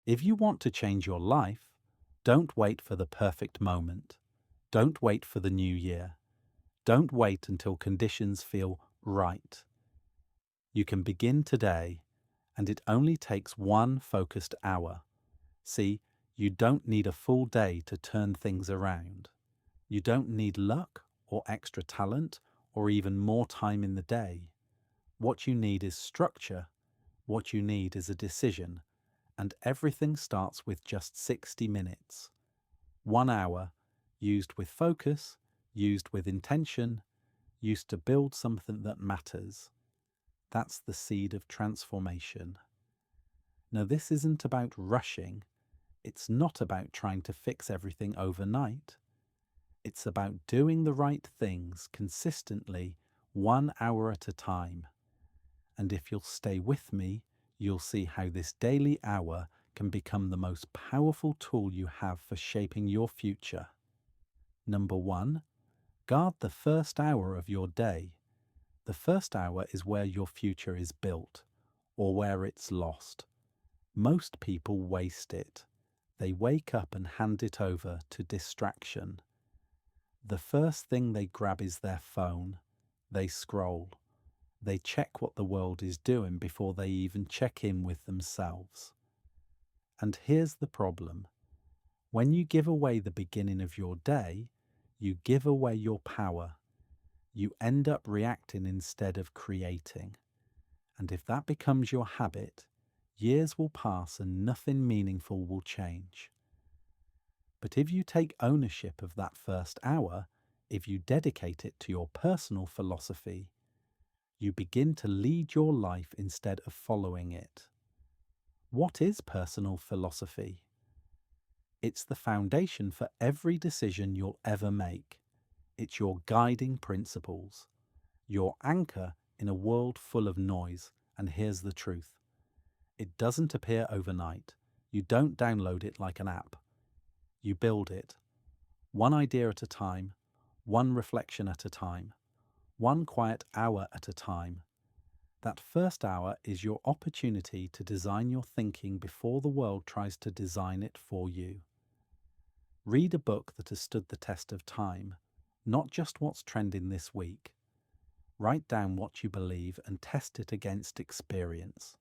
If you want to change your life, don't wait for the perfect moment. Don't wait for the new year. Don't wait until conditions feel right. You can begin today, and it only takes one focused hour. See, you don't need a full day to turn things around. You don't need luck or extra talent or even more time in the day. What you need is structure. What you need is a decision. And everything starts with just 60 minutes. 1 hour, used with focus, used with intention, used to build something that matters. That's the seed of transformation. Now, this isn't about rushing. It's not about trying to fix everything overnight. It's about doing the right things consistently, 1 hour at a time. And if you'll stay with me, you'll see how this daily hour can become the most powerful tool you have for shaping your future. Number 1, guard the first hour of your day. The first hour is where your future is built, or where it's lost. Most people waste it. They wake up and hand it over to distraction. The first thing they grab is their phone. They scroll. They check what the world is doing before they even check in with themselves. And here's the problem. When you give away the beginning of your day, you give away your power. You end up reacting instead of creating. And if that becomes your habit, years will pass and nothing meaningful will change. But if you take ownership of that first hour, if you dedicate it to your personal philosophy, you begin to lead your life instead of following it. What is personal philosophy? It's the foundation for every decision you'll ever make. It's your guiding principles, your anchor in a world full of noise. And here's the truth. It doesn't appear overnight. You don't download it like an app. You build it, one idea at a time, one reflection at a time, one quiet hour at a time. That first hour is your opportunity to design your thinking before the world tries to design it for you. Read a book that has stood the test of time, not just what's trending this week. Write down what you believe and test it against experience.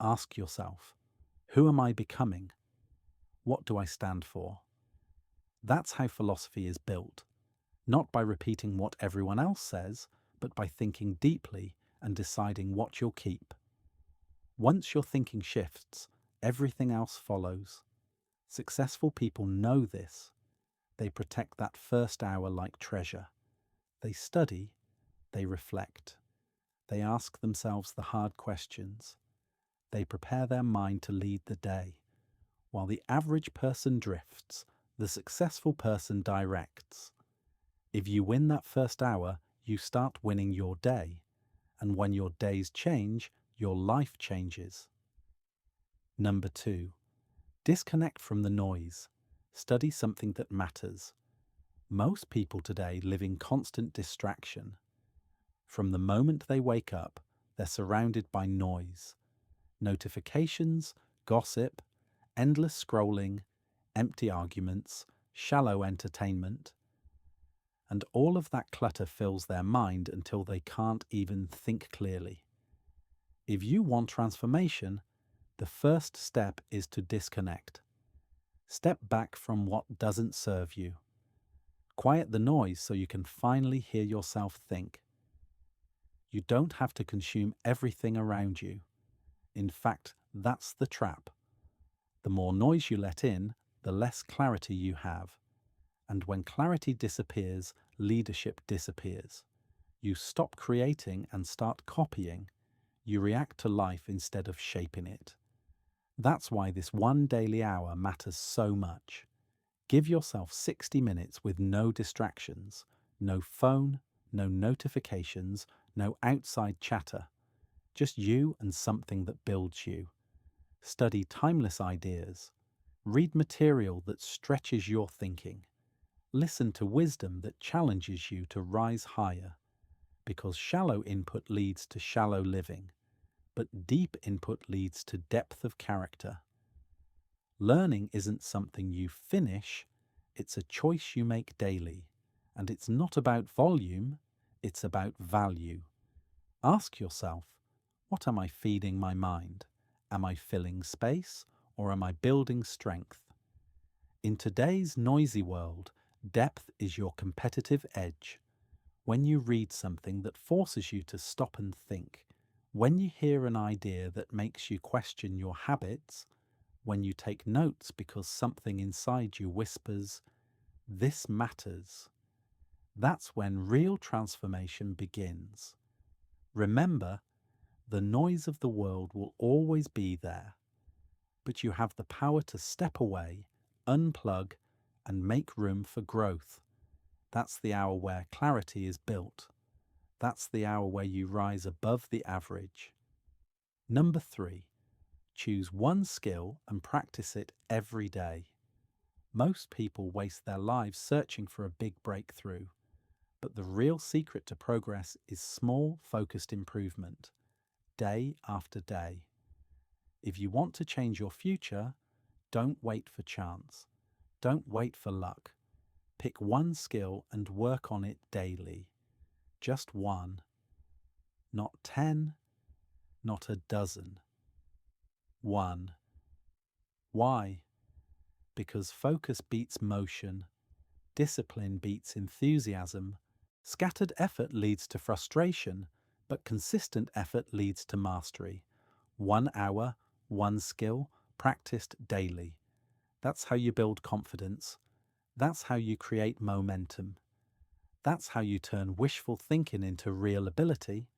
Ask yourself, who am I becoming? What do I stand for? That's how philosophy is built, not by repeating what everyone else says, but by thinking deeply and deciding what you'll keep. Once your thinking shifts, everything else follows. Successful people know this. They protect that first hour like treasure. They study, they reflect. They ask themselves the hard questions. They prepare their mind to lead the day. While the average person drifts, the successful person directs. If you win that first hour, you start winning your day. And when your days change, your life changes. Number 2, disconnect from the noise. Study something that matters. Most people today live in constant distraction. From the moment they wake up, they're surrounded by noise. Notifications, gossip, endless scrolling, empty arguments, shallow entertainment. And all of that clutter fills their mind until they can't even think clearly. If you want transformation, the first step is to disconnect. Step back from what doesn't serve you. Quiet the noise so you can finally hear yourself think. You don't have to consume everything around you. In fact, that's the trap. The more noise you let in, the less clarity you have. And when clarity disappears, leadership disappears. You stop creating and start copying. You react to life instead of shaping it. That's why this one daily hour matters so much. Give yourself 60 minutes with no distractions, no phone, no notifications, no outside chatter. Just you and something that builds you. Study timeless ideas. Read material that stretches your thinking. Listen to wisdom that challenges you to rise higher. Because shallow input leads to shallow living, but deep input leads to depth of character. Learning isn't something you finish, it's a choice you make daily. And it's not about volume, it's about value. Ask yourself, what am I feeding my mind? Am I filling space or am I building strength? In today's noisy world, depth is your competitive edge. When you read something that forces you to stop and think, when you hear an idea that makes you question your habits, when you take notes because something inside you whispers, "This matters," that's when real transformation begins. Remember, the noise of the world will always be there, but you have the power to step away, unplug, and make room for growth. That's the hour where clarity is built. That's the hour where you rise above the average. Number 3, choose one skill and practice it every day. Most people waste their lives searching for a big breakthrough, but the real secret to progress is small, focused improvement, day after day. If you want to change your future, don't wait for chance. Don't wait for luck. Pick one skill and work on it daily. Just one. Not 10, not a dozen. One. Why? Because focus beats motion, discipline beats enthusiasm, scattered effort leads to frustration, but consistent effort leads to mastery. 1 hour, one skill, practiced daily. That's how you build confidence. That's how you create momentum. That's how you turn wishful thinking into real ability.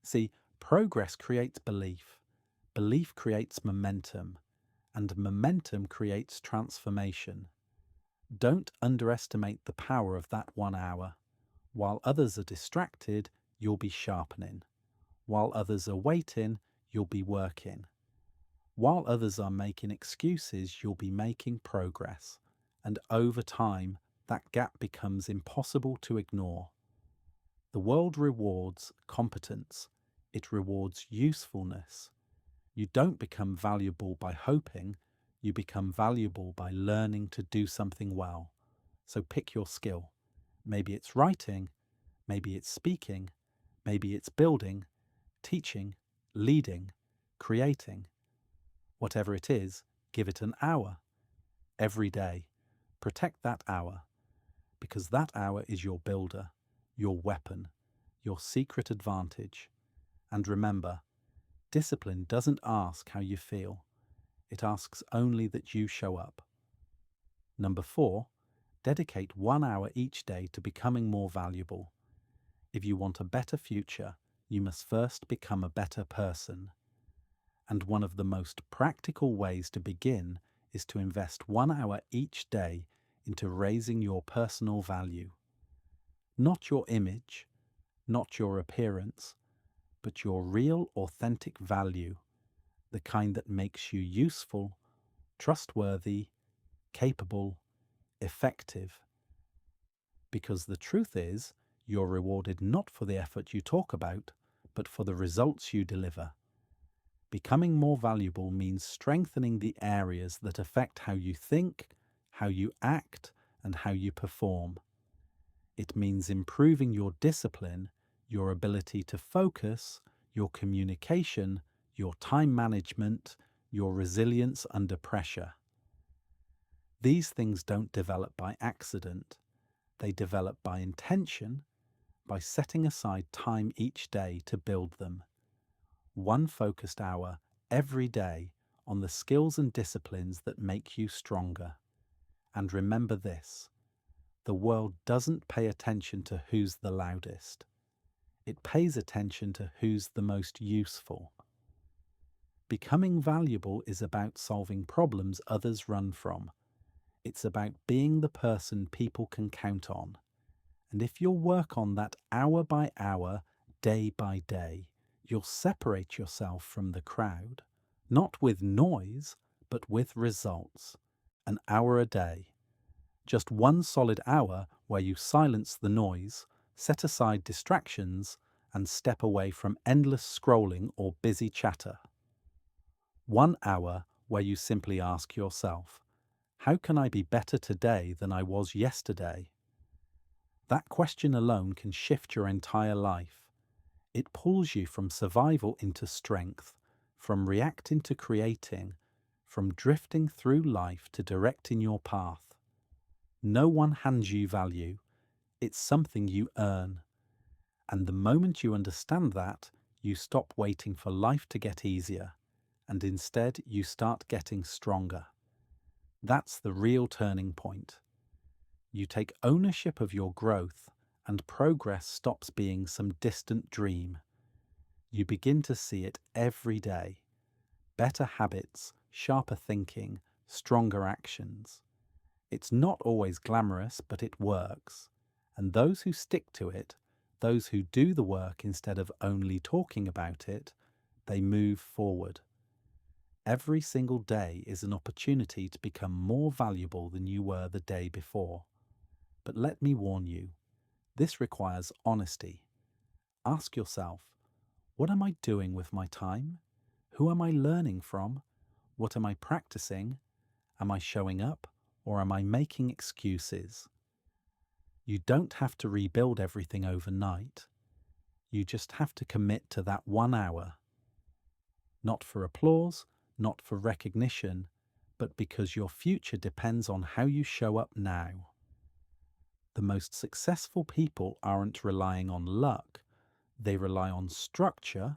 See, progress creates belief. Belief creates momentum. And momentum creates transformation. Don't underestimate the power of that 1 hour. While others are distracted, you'll be sharpening. While others are waiting, you'll be working. While others are making excuses, you'll be making progress. And over time, that gap becomes impossible to ignore. The world rewards competence. It rewards usefulness. You don't become valuable by hoping, you become valuable by learning to do something well. So pick your skill. Maybe it's writing, maybe it's speaking, maybe it's building, teaching, leading, creating. Whatever it is, give it an hour. Every day. Protect that hour, because that hour is your builder, your weapon, your secret advantage. And remember, discipline doesn't ask how you feel. It asks only that you show up. Number 4, dedicate 1 hour each day to becoming more valuable. If you want a better future, you must first become a better person. And one of the most practical ways to begin is to invest 1 hour each day into raising your personal value. Not your image, not your appearance, but your real, authentic value, the kind that makes you useful, trustworthy, capable, effective. Because the truth is, you're rewarded not for the effort you talk about, but for the results you deliver. Becoming more valuable means strengthening the areas that affect how you think, how you act, and how you perform. It means improving your discipline, your ability to focus, your communication, your time management, your resilience under pressure. These things don't develop by accident. They develop by intention, by setting aside time each day to build them. 1 focused hour every day on the skills and disciplines that make you stronger. And remember this, the world doesn't pay attention to who's the loudest. It pays attention to who's the most useful. Becoming valuable is about solving problems others run from. It's about being the person people can count on. And if you'll work on that hour by hour, day by day, you'll separate yourself from the crowd, not with noise, but with results. An hour a day. Just 1 solid hour where you silence the noise, set aside distractions, and step away from endless scrolling or busy chatter. 1 hour where you simply ask yourself, How can I be better today than I was yesterday? That question alone can shift your entire life. It pulls you from survival into strength, from reacting to creating, from drifting through life to directing your path. No one hands you value. It's something you earn. And the moment you understand that, you stop waiting for life to get easier, and instead you start getting stronger. That's the real turning point. You take ownership of your growth, and progress stops being some distant dream. You begin to see it every day. Better habits, sharper thinking, stronger actions. It's not always glamorous, but it works. And those who stick to it, those who do the work instead of only talking about it, they move forward. Every single day is an opportunity to become more valuable than you were the day before. But let me warn you, this requires honesty. Ask yourself, what am I doing with my time? Who am I learning from? What am I practicing? Am I showing up, or am I making excuses? You don't have to rebuild everything overnight. You just have to commit to that 1 hour. Not for applause, not for recognition, but because your future depends on how you show up now. The most successful people aren't relying on luck. They rely on structure.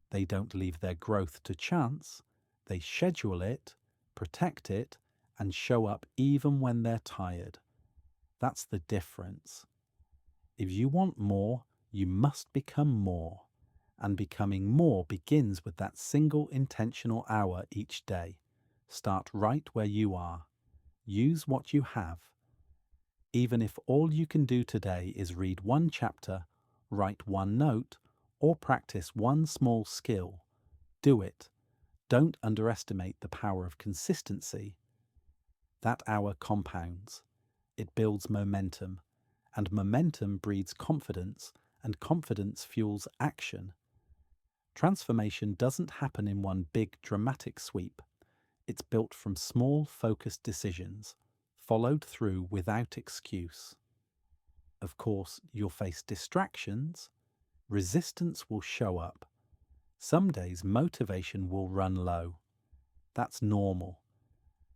They don't leave their growth to chance. They schedule it, protect it, and show up even when they're tired. That's the difference. If you want more, you must become more. And becoming more begins with that single intentional hour each day. Start right where you are. Use what you have. Even if all you can do today is read 1 chapter, write 1 note, or practice 1 small skill, do it. Don't underestimate the power of consistency. That hour compounds. It builds momentum, and momentum breeds confidence, and confidence fuels action. Transformation doesn't happen in one big dramatic sweep. It's built from small, focused decisions, followed through without excuse. Of course, you'll face distractions. Resistance will show up. Some days motivation will run low. That's normal.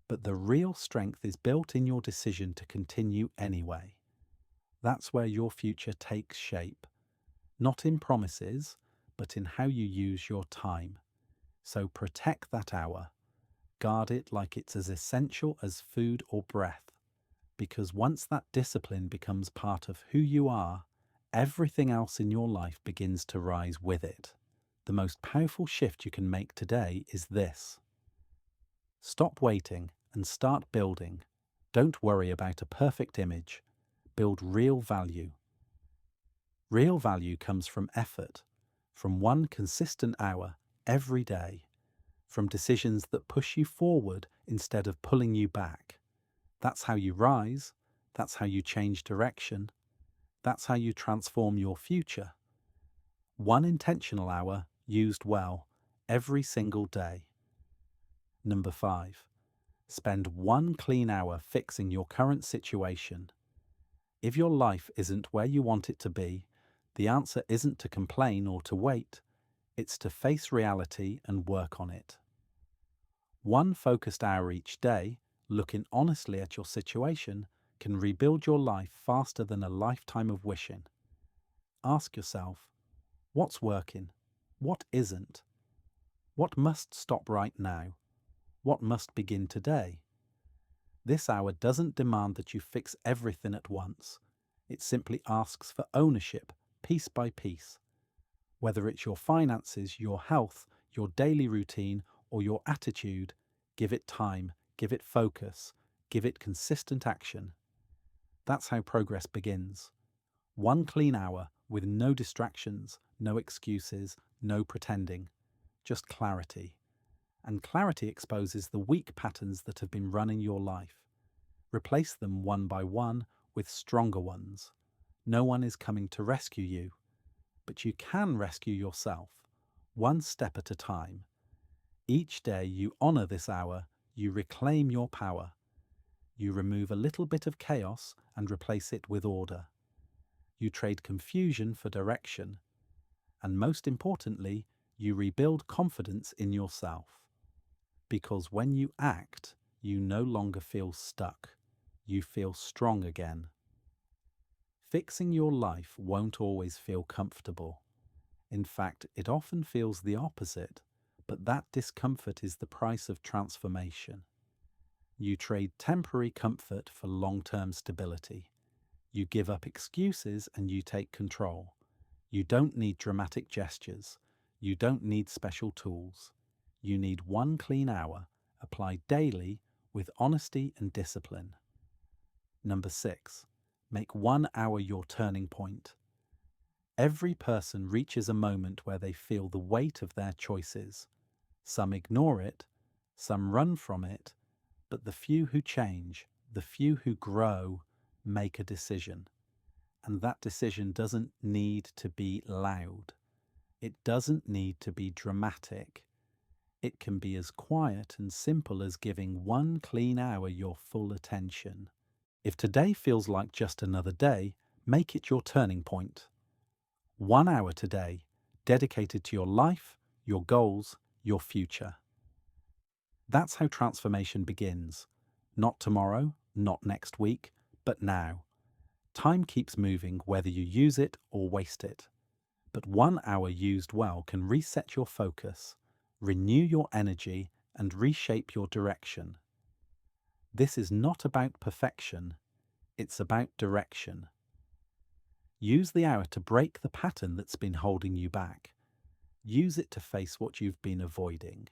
But the real strength is built in your decision to continue anyway. That's where your future takes shape. Not in promises, but in how you use your time. So protect that hour. Guard it like it's as essential as food or breath. Because once that discipline becomes part of who you are, everything else in your life begins to rise with it. The most powerful shift you can make today is this. Stop waiting and start building. Don't worry about a perfect image. Build real value. Real value comes from effort, from 1 consistent hour every day, from decisions that push you forward instead of pulling you back. That's how you rise. That's how you change direction. That's how you transform your future. 1 intentional hour used well every single day. Number 5. Spend 1 clean hour fixing your current situation. If your life isn't where you want it to be, the answer isn't to complain or to wait. It's to face reality and work on it. 1 focused hour each day, looking honestly at your situation, can rebuild your life faster than a lifetime of wishing. Ask yourself, what's working? What isn't? What must stop right now? What must begin today? This hour doesn't demand that you fix everything at once. It simply asks for ownership, piece by piece. Whether it's your finances, your health, your daily routine, or your attitude, give it time, give it focus, give it consistent action. That's how progress begins. 1 clean hour with no distractions, no excuses, no pretending, just clarity. And clarity exposes the weak patterns that have been running your life. Replace them 1 by 1 with stronger ones. No one is coming to rescue you, but you can rescue yourself, 1 step at a time. Each day you honor this hour, you reclaim your power. You remove a little bit of chaos and replace it with order. You trade confusion for direction. And most importantly, you rebuild confidence in yourself. Because when you act, you no longer feel stuck. You feel strong again. Fixing your life won't always feel comfortable. In fact, it often feels the opposite, but that discomfort is the price of transformation. You trade temporary comfort for long-term stability. You give up excuses and you take control. You don't need dramatic gestures. You don't need special tools. You need one clean hour, applied daily with honesty and discipline. Number 6, make 1 hour your turning point. Every person reaches a moment where they feel the weight of their choices. Some ignore it, some run from it, but the few who change, the few who grow, make a decision. And that decision doesn't need to be loud. It doesn't need to be dramatic. It can be as quiet and simple as giving 1 clean hour your full attention. If today feels like just another day, make it your turning point. 1 hour today, dedicated to your life, your goals, your future. That's how transformation begins. Not tomorrow, not next week, but now. Time keeps moving whether you use it or waste it. But 1 hour used well can reset your focus, renew your energy, and reshape your direction. This is not about perfection, it's about direction. Use the hour to break the pattern that's been holding you back. Use it to face what you've been avoiding.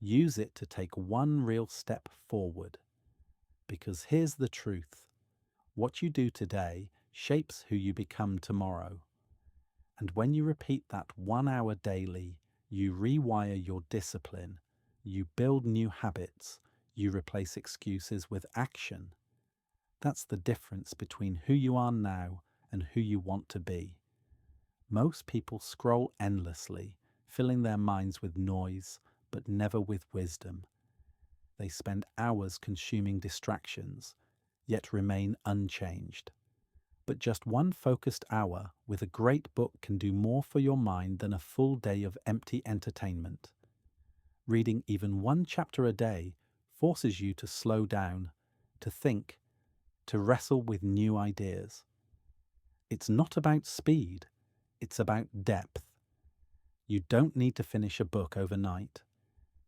Use it to take one real step forward. Because here's the truth. What you do today shapes who you become tomorrow. And when you repeat that 1 hour daily, you rewire your discipline, you build new habits, you replace excuses with action. That's the difference between who you are now and who you want to be. Most people scroll endlessly, filling their minds with noise, but never with wisdom. They spend hours consuming distractions, yet remain unchanged. But just one focused hour with a great book can do more for your mind than a full day of empty entertainment. Reading even 1 chapter a day forces you to slow down, to think, to wrestle with new ideas. It's not about speed, it's about depth. You don't need to finish a book overnight.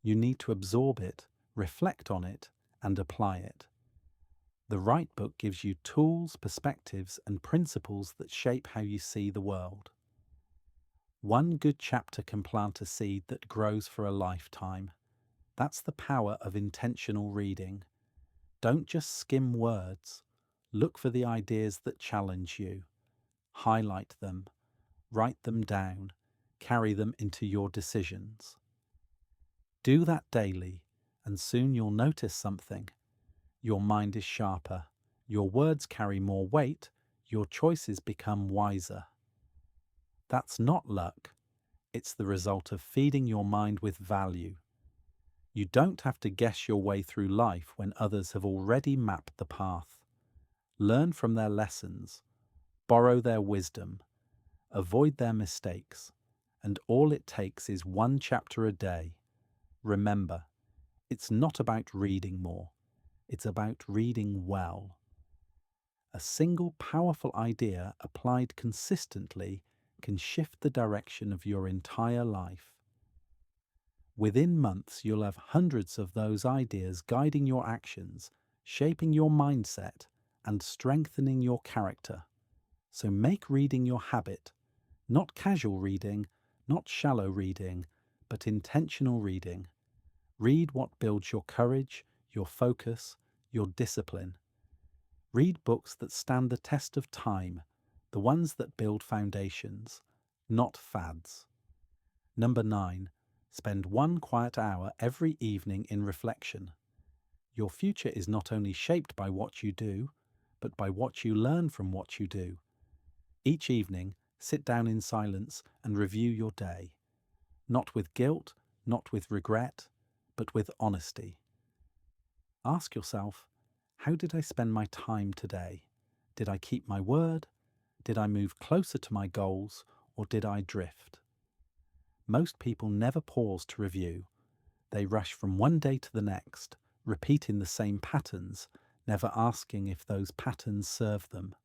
You need to absorb it, reflect on it, and apply it. The right book gives you tools, perspectives, and principles that shape how you see the world. 1 good chapter can plant a seed that grows for a lifetime. That's the power of intentional reading. Don't just skim words. Look for the ideas that challenge you. Highlight them. Write them down. Carry them into your decisions. Do that daily, and soon you'll notice something. Your mind is sharper, your words carry more weight, your choices become wiser. That's not luck. It's the result of feeding your mind with value. You don't have to guess your way through life when others have already mapped the path. Learn from their lessons, borrow their wisdom, avoid their mistakes, and all it takes is 1 chapter a day. Remember, it's not about reading more. It's about reading well. A single powerful idea applied consistently can shift the direction of your entire life. Within months, you'll have hundreds of those ideas guiding your actions, shaping your mindset, and strengthening your character. So make reading your habit, not casual reading, not shallow reading, but intentional reading. Read what builds your courage, your focus, your discipline. Read books that stand the test of time, the ones that build foundations, not fads. Number 9, spend 1 quiet hour every evening in reflection. Your future is not only shaped by what you do, but by what you learn from what you do. Each evening, sit down in silence and review your day. Not with guilt, not with regret, but with honesty. Ask yourself, How did I spend my time today? Did I keep my word? Did I move closer to my goals, or did I drift? Most people never pause to review. They rush from one day to the next, repeating the same patterns, never asking if those patterns serve them.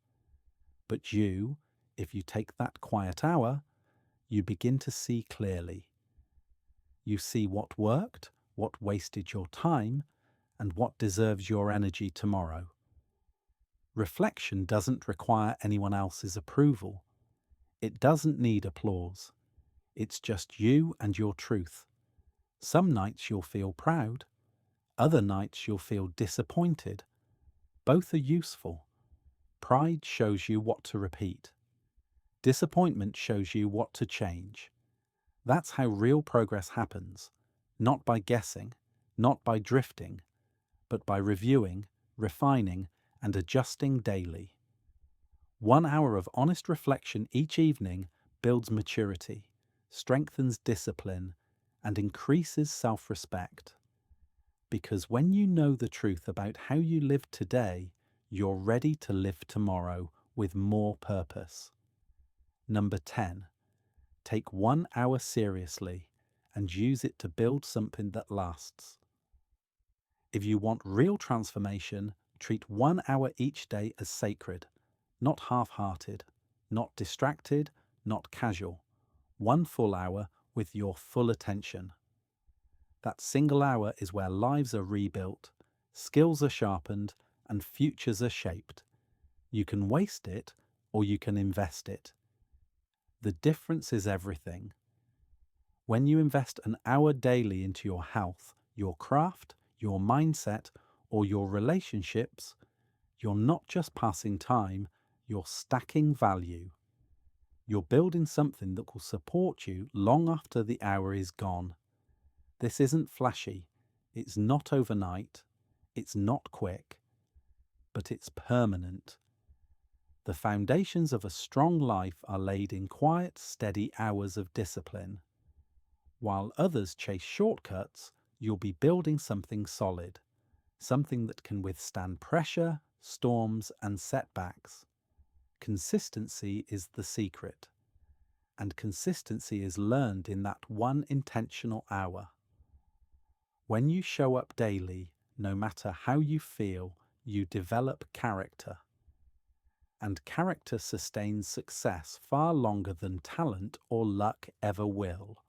But you, if you take that quiet hour, you begin to see clearly. You see what worked, what wasted your time, and what deserves your energy tomorrow. Reflection doesn't require anyone else's approval. It doesn't need applause. It's just you and your truth. Some nights you'll feel proud. Other nights you'll feel disappointed. Both are useful. Pride shows you what to repeat. Disappointment shows you what to change. That's how real progress happens, not by guessing, not by drifting, but by reviewing, refining, and adjusting daily. 1 hour of honest reflection each evening builds maturity, strengthens discipline, and increases self-respect. Because when you know the truth about how you live today, you're ready to live tomorrow with more purpose. Number 10. Take 1 hour seriously and use it to build something that lasts. If you want real transformation, treat 1 hour each day as sacred, not half-hearted, not distracted, not casual. 1 full hour with your full attention. That single hour is where lives are rebuilt, skills are sharpened, and futures are shaped. You can waste it or you can invest it. The difference is everything. When you invest an hour daily into your health, your craft, your mindset, or your relationships, you're not just passing time, you're stacking value. You're building something that will support you long after the hour is gone. This isn't flashy, it's not overnight, it's not quick, but it's permanent. The foundations of a strong life are laid in quiet, steady hours of discipline. While others chase shortcuts, you'll be building something solid, something that can withstand pressure, storms, and setbacks. Consistency is the secret, and consistency is learned in that one intentional hour. When you show up daily, no matter how you feel, you develop character. And character sustains success far longer than talent or luck ever will.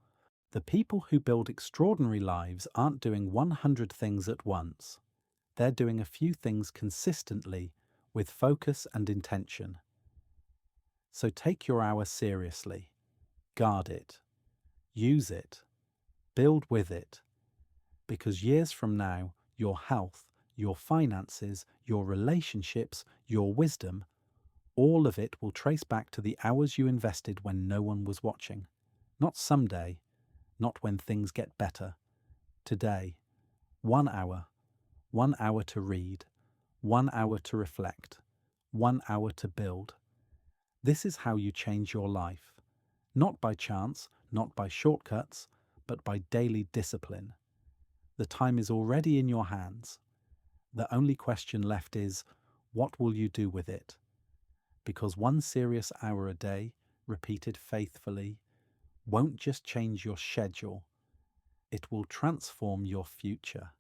The people who build extraordinary lives aren't doing 100 things at once. They're doing a few things consistently with focus and intention. So take your hour seriously. Guard it. Use it. Build with it. Because years from now, your health, your finances, your relationships, your wisdom, all of it will trace back to the hours you invested when no one was watching. Not someday, not when things get better. Today, 1 hour. 1 hour to read. 1 hour to reflect. 1 hour to build. This is how you change your life. Not by chance, not by shortcuts, but by daily discipline. The time is already in your hands. The only question left is, what will you do with it? Because 1 serious hour a day, repeated faithfully, won't just change your schedule, it will transform your future.